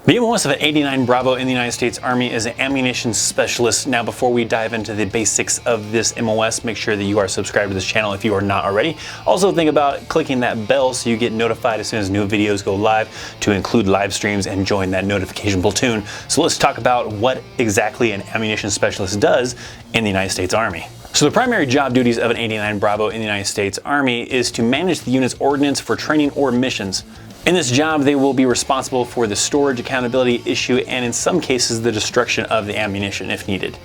The MOS of an 89 Bravo in the United States Army is an ammunition specialist. Now, before we dive into the basics of this MOS, make sure that you are subscribed to this channel if you are not already. Also, think about clicking that bell so you get notified as soon as new videos go live, to include live streams and join that notification platoon. So let's talk about what exactly an ammunition specialist does in the United States Army. So the primary job duties of an 89 Bravo in the United States Army is to manage the unit's ordnance for training or missions. In this job, they will be responsible for the storage, accountability, issue, and in some cases, the destruction of the ammunition if needed.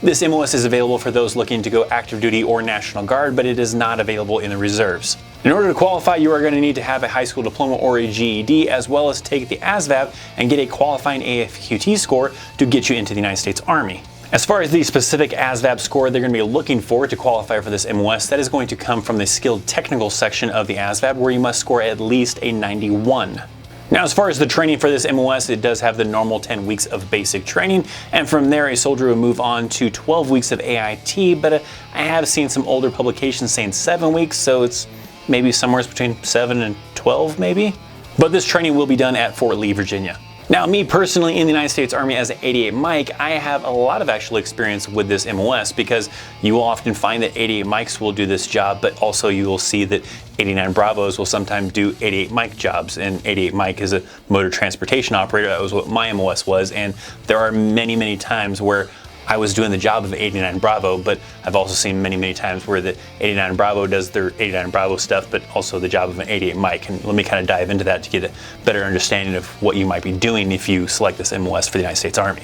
This MOS is available for those looking to go active duty or National Guard, but it is not available in the reserves. In order to qualify, you are going to need to have a high school diploma or a GED, as well as take the ASVAB and get a qualifying AFQT score to get you into the United States Army. As far as the specific ASVAB score they're going to be looking for to qualify for this MOS, that is going to come from the skilled technical section of the ASVAB, where you must score at least a 91. Now, as far as the training for this MOS, it does have the normal 10 weeks of basic training, and from there a soldier will move on to 12 weeks of AIT, but I have seen some older publications saying 7 weeks, so it's maybe somewhere between 7 and 12 maybe. But this training will be done at Fort Lee, Virginia. Now, me personally in the United States Army as an 88 Mike, I have a lot of actual experience with this MOS, because you will often find that 88 Mikes will do this job, but also you will see that 89 Bravos will sometimes do 88 Mike jobs, and 88 Mike is a motor transportation operator. That was what my MOS was, and there are many times where I was doing the job of 89 Bravo, but I've also seen many times where the 89 Bravo does their 89 Bravo stuff, but also the job of an 88 Mike. And let me kind of dive into that to get a better understanding of what you might be doing if you select this MOS for the United States Army.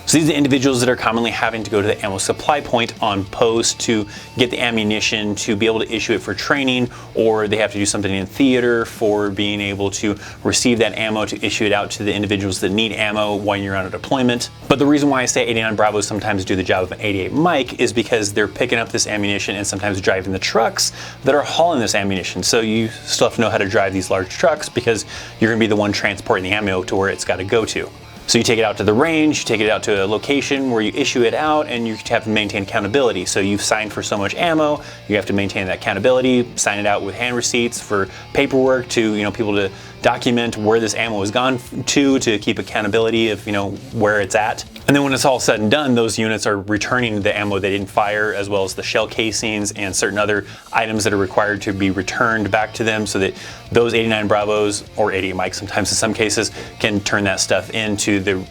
So these are the individuals that are commonly having to go to the ammo supply point on post to get the ammunition to be able to issue it for training, or they have to do something in theater for being able to receive that ammo to issue it out to the individuals that need ammo when you're on a deployment. But the reason why I say 89 Bravos sometimes do the job of an 88 Mike is because they're picking up this ammunition and sometimes driving the trucks that are hauling this ammunition. So you still have to know how to drive these large trucks, because you're going to be the one transporting the ammo to where it's got to go to. So you take it out to the range, you take it out to a location where you issue it out, and you have to maintain accountability. So you've signed for so much ammo, you have to maintain that accountability, sign it out with hand receipts for paperwork to, people to document where this ammo has gone to keep accountability of, where it's at. And then when it's all said and done, those units are returning the ammo they didn't fire, as well as the shell casings and certain other items that are required to be returned back to them, so that those 89 Bravos, or 88 Mikes sometimes in some cases, can turn that stuff into the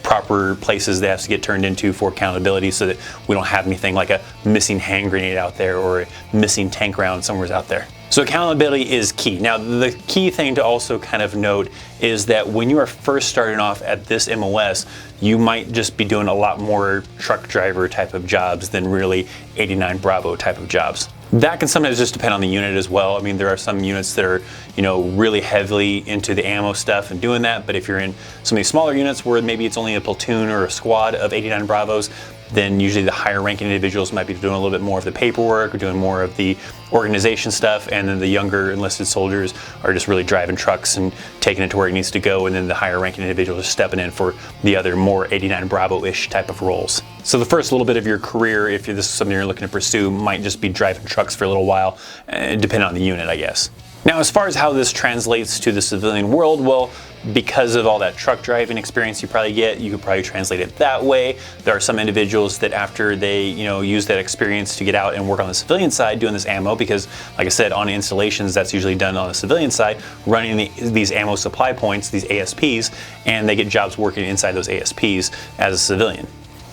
proper places they have to get turned into for accountability, so that we don't have anything like a missing hand grenade out there or a missing tank round somewhere out there. So accountability is key. Now, the key thing to also kind of note is that when you are first starting off at this MOS, you might just be doing a lot more truck driver type of jobs than really 89 Bravo type of jobs. That can sometimes just depend on the unit as well. I mean, there are some units that are, really heavily into the ammo stuff and doing that, but if you're in some of these smaller units where maybe it's only a platoon or a squad of 89 Bravos, then usually the higher ranking individuals might be doing a little bit more of the paperwork or doing more of the organization stuff, and then the younger enlisted soldiers are just really driving trucks and taking it to where it needs to go, and then the higher ranking individuals are stepping in for the other more 89 Bravo-ish type of roles. So the first little bit of your career, if this is something you're looking to pursue, might just be driving trucks for a little while, depending on the unit, I guess. Now, as far as how this translates to the civilian world, well, because of all that truck driving experience you probably get, you could probably translate it that way. There are some individuals that after they, use that experience to get out and work on the civilian side doing this ammo, because like I said, on installations, that's usually done on the civilian side, running these ammo supply points, these ASPs, and they get jobs working inside those ASPs as a civilian.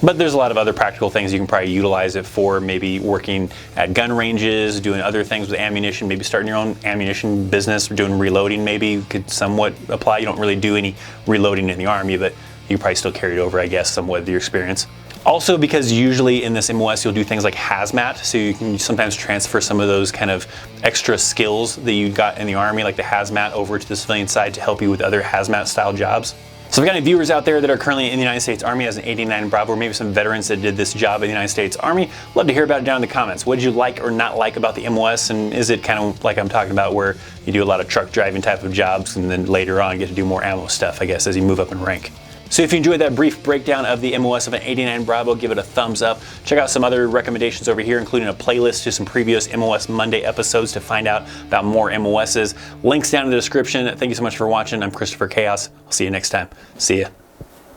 But there's a lot of other practical things you can probably utilize it for, maybe working at gun ranges, doing other things with ammunition, maybe starting your own ammunition business, or doing reloading maybe could somewhat apply. You don't really do any reloading in the Army, but you probably still carry it over, I guess, somewhat with your experience. Also, because usually in this MOS you'll do things like hazmat, so you can sometimes transfer some of those kind of extra skills that you got in the Army, like the hazmat, over to the civilian side to help you with other hazmat style jobs. So if we've got any viewers out there that are currently in the United States Army as an 89 Bravo, or maybe some veterans that did this job in the United States Army, love to hear about it down in the comments. What did you like or not like about the MOS, and is it kind of like I'm talking about, where you do a lot of truck driving type of jobs and then later on get to do more ammo stuff, I guess, as you move up in rank? So if you enjoyed that brief breakdown of the MOS of an 89 Bravo, give it a thumbs up. Check out some other recommendations over here, including a playlist to some previous MOS Monday episodes to find out about more MOSs. Links down in the description. Thank you so much for watching. I'm ThatChrisChaos. I'll see you next time. See ya.